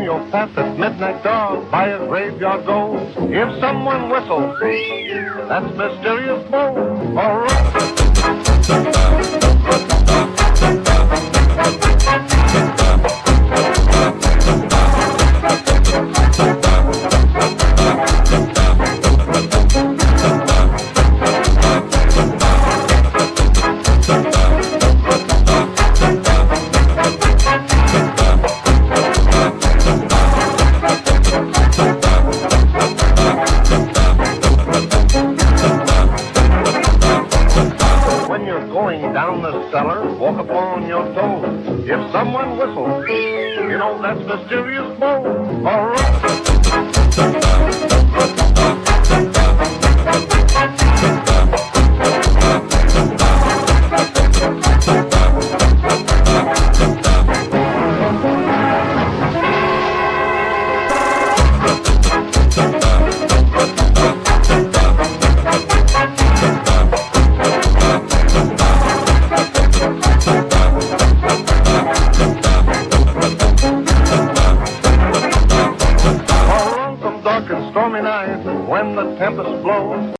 you'll pass that midnight door, by a graveyard go. If someone whistles, that's mysterious bow. All right. Going down the cellar, walk upon your toes. If someone whistles, you know that's mysterious bow. All right. Stormy night when the tempest blows.